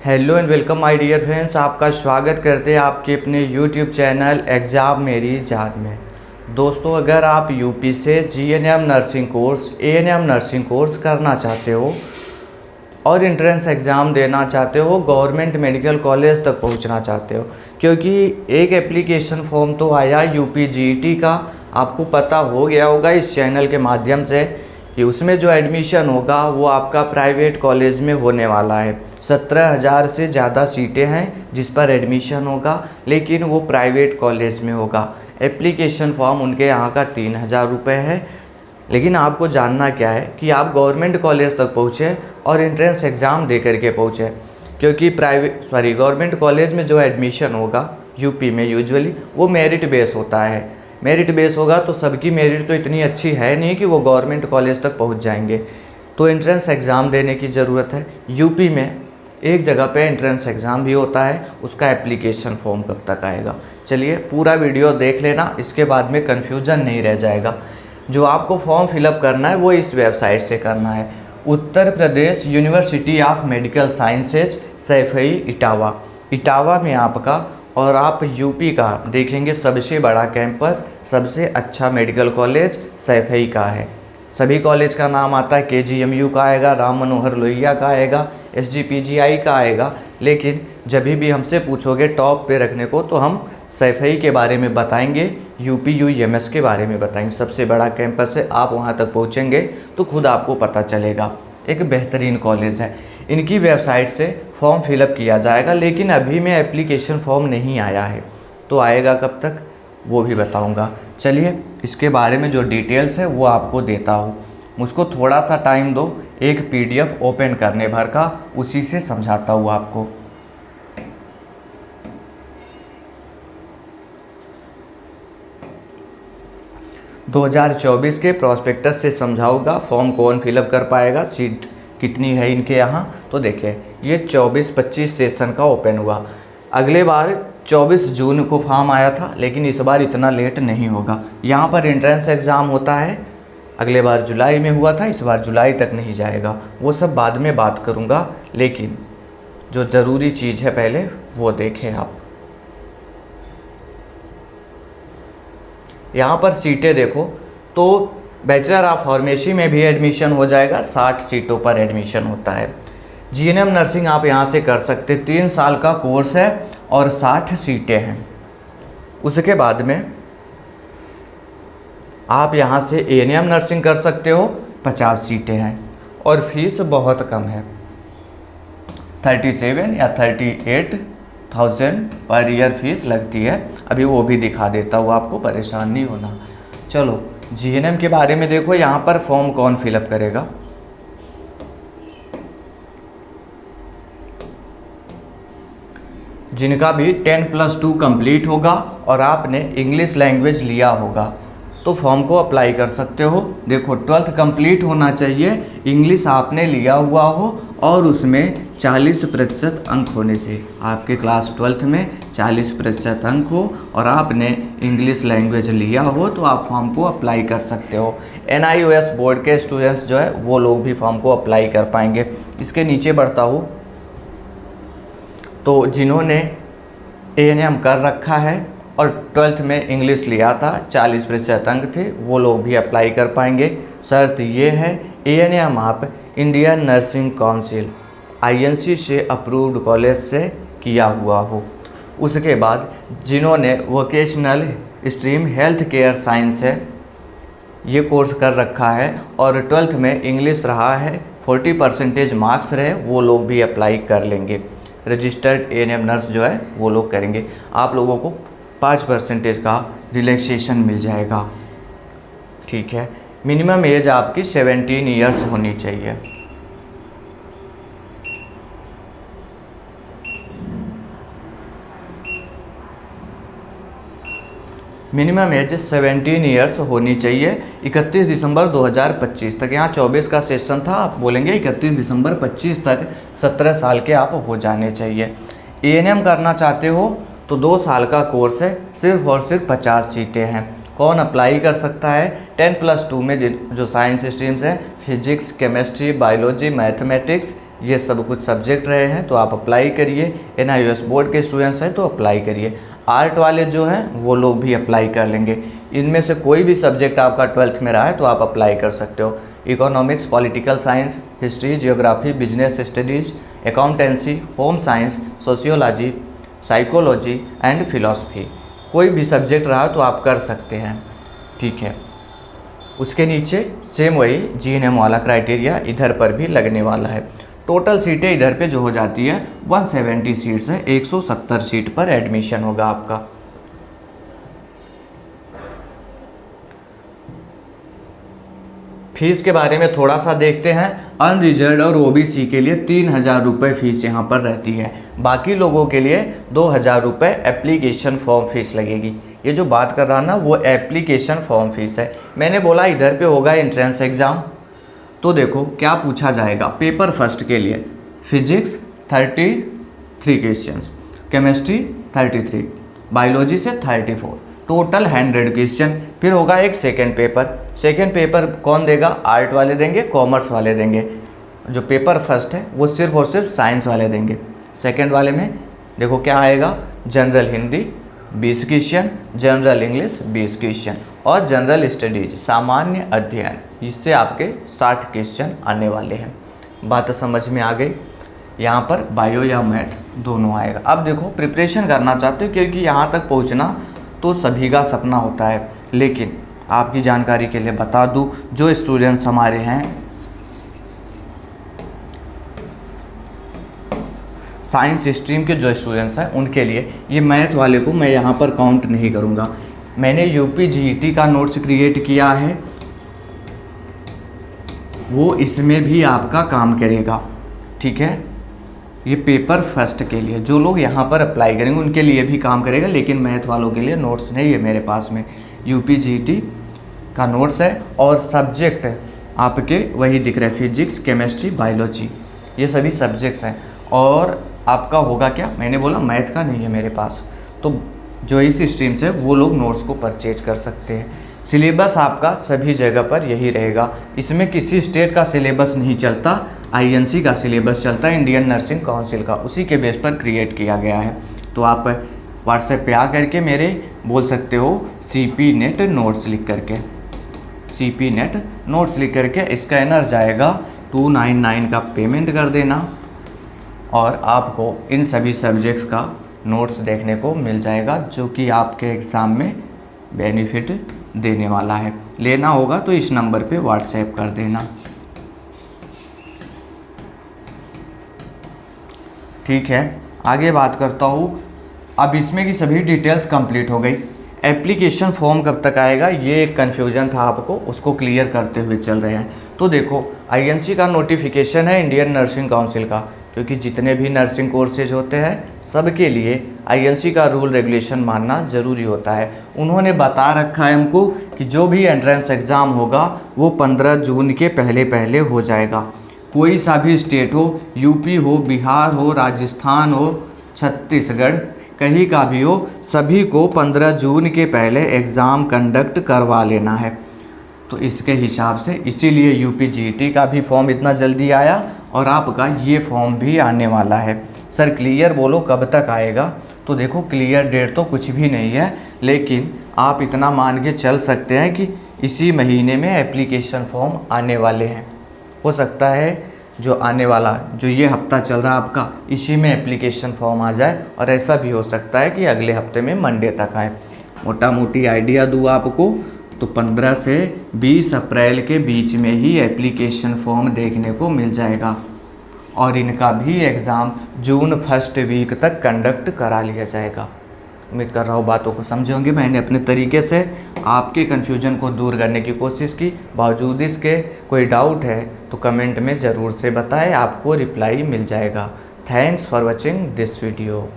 Hello and welcome my dear friends. आपका स्वागत करते हैं आपके अपने यूट्यूब चैनल एग्ज़ाम मेरी जान में। दोस्तों, अगर आप यूपी से GNM nursing course, ANM nursing course करना चाहते हो और एंट्रेंस एग्ज़ाम देना चाहते हो, गवर्नमेंट मेडिकल कॉलेज तक पहुंचना चाहते हो, क्योंकि एक एप्लीकेशन फॉर्म तो आया यूपी जीईटी का, आपको पता हो गया होगा इस चैनल के माध्यम से कि उसमें जो एडमिशन होगा वो आपका प्राइवेट कॉलेज में होने वाला है। 17,000 से ज़्यादा सीटें हैं जिस पर एडमिशन होगा, लेकिन वो प्राइवेट कॉलेज में होगा। एप्लीकेशन फॉर्म उनके यहाँ का 3,000 रुपये है। लेकिन आपको जानना क्या है कि आप गवर्नमेंट कॉलेज तक पहुँचे और एंट्रेंस एग्ज़ाम दे करके पहुँचे, क्योंकि गवर्नमेंट कॉलेज में जो एडमिशन होगा यूपी में यूजुअली वो मेरिट बेस होता है। मेरिट बेस होगा तो सबकी मेरिट तो इतनी अच्छी है नहीं कि वो गवर्नमेंट कॉलेज तक पहुंच जाएंगे, तो एंट्रेंस एग्ज़ाम देने की ज़रूरत है। यूपी में एक जगह पे एंट्रेंस एग्ज़ाम भी होता है, उसका एप्लीकेशन फॉर्म कब तक आएगा। चलिए पूरा वीडियो देख लेना, इसके बाद में कन्फ्यूज़न नहीं रह जाएगा। जो आपको फॉर्म फिलअप करना है वो इस वेबसाइट से करना है, Uttar Pradesh university of medical sciences Saifai Etawah. Etawah में आपका, और आप यूपी का देखेंगे सबसे बड़ा कैंपस, सबसे अच्छा मेडिकल कॉलेज सैफई का है। सभी कॉलेज का नाम आता है, केजीएमयू का आएगा, राम मनोहर लोहिया का आएगा, एसजीपीजीआई का आएगा, लेकिन जब भी हमसे पूछोगे टॉप पे रखने को तो हम सैफई के बारे में बताएंगे, यूपीयूएमएस के बारे में बताएंगे। सबसे बड़ा कैंपस है, आप वहाँ तक पहुँचेंगे तो खुद आपको पता चलेगा, एक बेहतरीन कॉलेज है। इनकी वेबसाइट से फॉर्म फिलअप किया जाएगा, लेकिन अभी में एप्लीकेशन फॉर्म नहीं आया है, तो आएगा कब तक वो भी बताऊंगा। चलिए इसके बारे में जो डिटेल्स है वो आपको देता हूँ। मुझको थोड़ा सा टाइम दो, एक पीडीएफ ओपन करने भर का, उसी से समझाता हूँ आपको। – 2024 के प्रॉस्पेक्टस से समझाऊंगा फॉर्म कौन फिलअप कर पाएगा, सीट कितनी है इनके यहाँ। तो देखिए ये 24-25 सेशन का ओपन हुआ। अगले बार 24 जून को फॉर्म आया था, लेकिन इस बार इतना लेट नहीं होगा। यहाँ पर एंट्रेंस एग्ज़ाम होता है, अगले बार जुलाई में हुआ था, इस बार जुलाई तक नहीं जाएगा। वो सब बाद में बात करूँगा, लेकिन जो ज़रूरी चीज़ है पहले वो देखें आप। यहाँ पर सीटें देखो तो बैचलर ऑफ फार्मेसी में भी एडमिशन हो जाएगा, 60 सीटों पर एडमिशन होता है। जीएनएम नर्सिंग आप यहाँ से कर सकते, 3 साल का कोर्स है और 60 सीटें हैं। उसके बाद में आप यहाँ से एएनएम नर्सिंग कर सकते हो, 50 सीटें हैं और फीस बहुत कम है, 37 या 38,000 पर ईयर फीस लगती है। अभी वो भी दिखा देता हूँ आपको, परेशान नहीं होना। चलो जीएनएम के बारे में देखो, यहाँ पर फॉर्म कौन फिलअप करेगा। जिनका भी 10+2 कंप्लीट होगा और आपने इंग्लिश लैंग्वेज लिया होगा तो फॉर्म को अप्लाई कर सकते हो। देखो 12th कंप्लीट होना चाहिए, इंग्लिश आपने लिया हुआ हो और उसमें 40% अंक होने चाहिए। आपके क्लास 12th में 40% अंक हो और आपने इंग्लिश लैंग्वेज लिया हो तो आप फॉर्म को अप्लाई कर सकते हो। NIOS बोर्ड के स्टूडेंट्स जो है वो लोग भी फॉर्म को अप्लाई कर पाएंगे। इसके नीचे बढ़ता हूँ तो जिन्होंने एएनएम कर रखा है और 12th में इंग्लिश लिया था, 40% अंक थे, वो लोग भी अप्लाई कर पाएंगे। शर्त ये है एएनएम आप इंडियन नर्सिंग काउंसिल INC से अप्रूव्ड कॉलेज से किया हुआ हो। उसके बाद जिन्होंने vocational stream health care science है ये कोर्स कर रखा है और 12th में इंग्लिश रहा है, 40% मार्क्स रहे, वो लोग भी अप्लाई कर लेंगे। रजिस्टर्ड एएनएम नर्स जो है वो लोग करेंगे। आप लोगों को 5% का रिलैक्सेशन मिल जाएगा, ठीक है। मिनिमम एज आपकी 17 ईयर्स होनी चाहिए। मिनिमम एज 17 ईयर्स होनी चाहिए। 31 दिसंबर 2025 तक, यहाँ 24 का सेशन था, आप बोलेंगे 31 दिसंबर 25 तक 17 साल के आप हो जाने चाहिए। एएनएम करना चाहते हो तो 2 साल का कोर्स है, सिर्फ और सिर्फ 50 सीटें हैं। कौन अप्लाई कर सकता है? 10+2 में जो साइंस स्ट्रीम्स हैं, फिजिक्स, केमिस्ट्री, बायोलॉजी, मैथमेटिक्स, ये सब कुछ सब्जेक्ट रहे हैं तो आप अप्लाई करिए। NIOS बोर्ड के स्टूडेंट्स हैं तो अप्लाई करिए। आर्ट वाले जो हैं वो लोग भी अप्लाई कर लेंगे। इनमें से कोई भी सब्जेक्ट आपका 12th में रहा है तो आप अप्लाई कर सकते हो। Economics, political science, history, geography, business studies, accountancy, home science, sociology, psychology and philosophy, कोई भी सब्जेक्ट रहा तो आप कर सकते हैं। ठीक है, उसके नीचे सेम वही GNM वाला क्राइटेरिया इधर पर भी लगने वाला है। टोटल सीटें इधर पे जो हो जाती है 170 सीट्स है, 170 सीट पर एडमिशन होगा आपका। फीस के बारे में थोड़ा सा देखते हैं। अनरिजर्व और OBC के लिए 3000 रुपये फ़ीस यहाँ पर रहती है। बाकी लोगों के लिए 2000 रुपये एप्लीकेशन फॉर्म फीस लगेगी। ये जो बात कर रहा ना वो एप्लीकेशन फॉर्म फीस है। मैंने बोला इधर पे होगा एंट्रेंस एग्ज़ाम, तो देखो क्या पूछा जाएगा। पेपर फर्स्ट के लिए फिजिक्स 33 क्वेश्चंस, केमिस्ट्री 33, बायोलॉजी से 34, टोटल 100 क्वेश्चन। फिर होगा एक सेकेंड पेपर कौन देगा? आर्ट वाले देंगे, कॉमर्स वाले देंगे। जो पेपर फर्स्ट है वो सिर्फ और सिर्फ साइंस वाले देंगे। सेकेंड वाले में देखो क्या आएगा, general Hindi 20 question, general English 20 question और जनरल स्टडीज सामान्य अध्ययन, इससे आपके 60 क्वेश्चन आने वाले हैं। बात समझ में आ गई। यहाँ पर बायो या मैथ दोनों आएगा। अब देखो प्रिपरेशन करना चाहते हो क्योंकि यहाँ तक पहुँचना तो सभी का सपना होता है, लेकिन आपकी जानकारी के लिए बता दूँ, जो स्टूडेंट्स हमारे हैं साइंस स्ट्रीम के जो स्टूडेंट्स हैं उनके लिए ये मैथ वाले को मैं यहाँ पर काउंट नहीं करूँगा। मैंने UP GET का नोट्स क्रिएट किया है, वो इसमें भी आपका काम करेगा। ठीक है, ये पेपर फर्स्ट के लिए जो लोग यहाँ पर अप्लाई करेंगे उनके लिए भी काम करेगा, लेकिन मैथ वालों के लिए नोट्स नहीं है मेरे पास में। UP GET का नोट्स है और सब्जेक्ट आपके वही दिख रहे हैं, फिजिक्स, केमिस्ट्री, बायोलॉजी, ये सभी सब्जेक्ट्स हैं। और आपका होगा क्या, मैंने बोला मैथ का नहीं है मेरे पास, तो जो इस स्ट्रीम से वो लोग नोट्स को परचेज कर सकते हैं। सिलेबस आपका सभी जगह पर यही रहेगा, इसमें किसी स्टेट का सिलेबस नहीं चलता, INC का सिलेबस चलता है, इंडियन नर्सिंग काउंसिल का, उसी के बेस पर क्रिएट किया गया है। तो आप व्हाट्सएप पे आ करके मेरे बोल सकते हो CP नेट नोट्स लिख करके, CP नेट नोट्स लिख करके स्कैनर जाएगा, 299 का पेमेंट कर देना और आपको इन सभी सब्जेक्ट्स का नोट्स देखने को मिल जाएगा, जो कि आपके एग्ज़ाम में बेनिफिट देने वाला है। लेना होगा तो इस नंबर पे व्हाट्सएप कर देना। ठीक है, आगे बात करता हूँ। अब इसमें की सभी डिटेल्स कंप्लीट हो गई। एप्लीकेशन फॉर्म कब तक आएगा, ये एक कन्फ्यूजन था आपको, उसको क्लियर करते हुए चल रहे हैं। तो देखो INC का नोटिफिकेशन है इंडियन नर्सिंग काउंसिल का, क्योंकि जितने भी नर्सिंग कोर्सेज होते हैं सबके लिए INC का रूल रेगुलेशन मानना ज़रूरी होता है। उन्होंने बता रखा है हमको कि जो भी एंट्रेंस एग्ज़ाम होगा वो 15 जून के पहले हो जाएगा। कोई सा भी स्टेट हो, UP हो, बिहार हो, राजस्थान हो, छत्तीसगढ़, कहीं का भी हो, सभी को 15 जून के पहले एग्ज़ाम कंडक्ट करवा लेना है। तो इसके हिसाब से इसीलिए UP GET का भी फॉर्म इतना जल्दी आया और आपका ये फॉर्म भी आने वाला है। सर क्लियर बोलो कब तक आएगा? तो देखो क्लियर डेट तो कुछ भी नहीं है, लेकिन आप इतना मान के चल सकते हैं कि इसी महीने में एप्लीकेशन फॉर्म आने वाले हैं। हो सकता है जो आने वाला जो ये हफ्ता चल रहा है आपका, इसी में एप्लीकेशन फॉर्म आ जाए, और ऐसा भी हो सकता है कि अगले हफ्ते में मंडे तक आए। मोटा मोटी आइडिया दूँ आपको तो 15 से 20 अप्रैल के बीच में ही एप्लीकेशन फॉर्म देखने को मिल जाएगा, और इनका भी एग्ज़ाम जून फर्स्ट वीक तक कंडक्ट करा लिया जाएगा। उम्मीद कर रहा हूँ बातों को समझे होंगे। मैंने अपने तरीके से आपके कन्फ्यूजन को दूर करने की कोशिश की। बावजूद इसके कोई डाउट है तो कमेंट में ज़रूर से बताएं, आपको रिप्लाई मिल जाएगा। Thanks for watching this video.